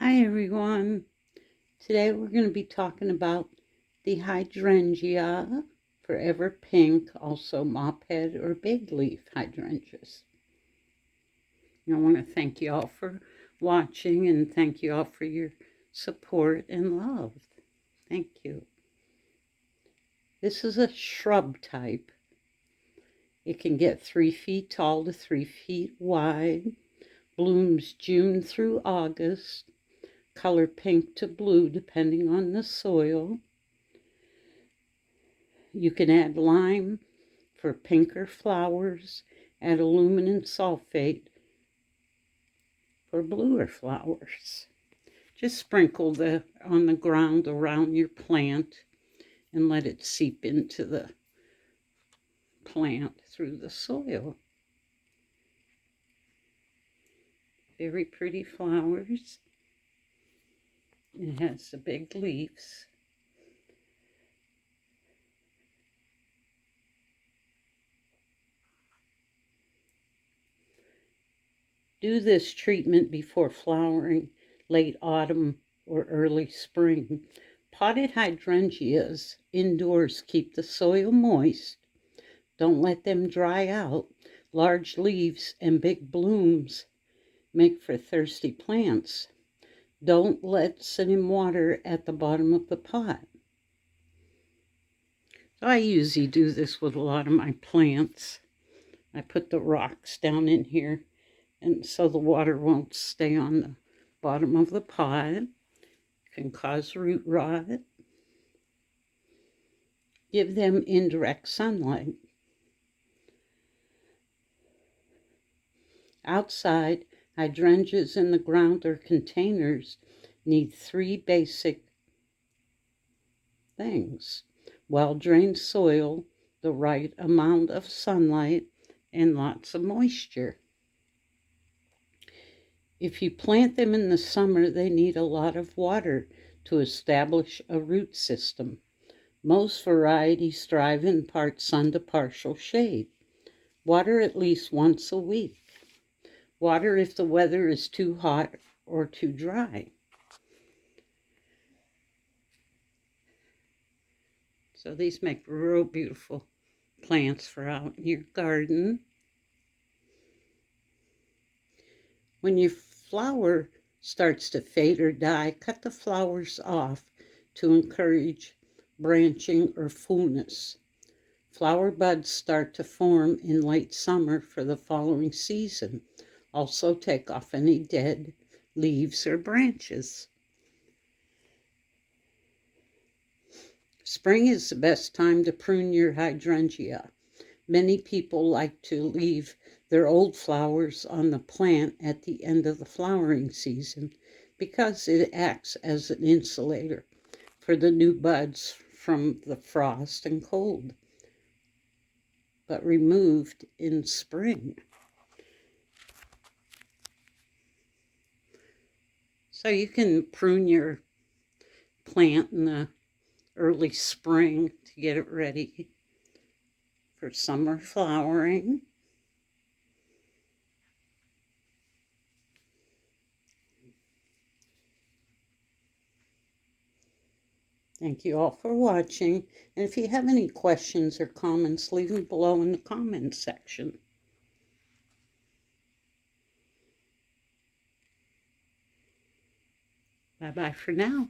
Hi everyone. Today we're going to be talking about the hydrangea, forever pink, also mophead or big leaf hydrangeas. I want to thank you all for watching and thank you all for your support and love. Thank you. This is a shrub type. It can get 3 feet tall to 3 feet wide, blooms June through August. Color pink to blue depending on the soil. You can add lime for pinker flowers, add aluminum sulfate for bluer flowers. Just sprinkle on the ground around your plant and let it seep into the plant through the soil. Very pretty flowers. It has the big leaves. Do this treatment before flowering late autumn or early spring. Potted hydrangeas indoors keep the soil moist. Don't let them dry out. Large leaves and big blooms make for thirsty plants. Don't let sit in water at the bottom of the pot. So I usually do this with a lot of my plants. I put the rocks down in here, and so the water won't stay on the bottom of the pot. It can cause root rot. Give them indirect sunlight. Outside, hydrangeas in the ground or containers need 3 basic things: well-drained soil, the right amount of sunlight, and lots of moisture. If you plant them in the summer, they need a lot of water to establish a root system. Most varieties thrive in part sun to partial shade. Water at least once a week. Water if the weather is too hot or too dry. So these make real beautiful plants for out in your garden. When your flower starts to fade or die, cut the flowers off to encourage branching or fullness. Flower buds start to form in late summer for the following season. Also take off any dead leaves or branches. Spring is the best time to prune your hydrangea. Many people like to leave their old flowers on the plant at the end of the flowering season because it acts as an insulator for the new buds from the frost and cold, but removed in spring. So you can prune your plant in the early spring to get it ready for summer flowering. Thank you all for watching, and if you have any questions or comments, leave them below in the comments section. Bye-bye for now.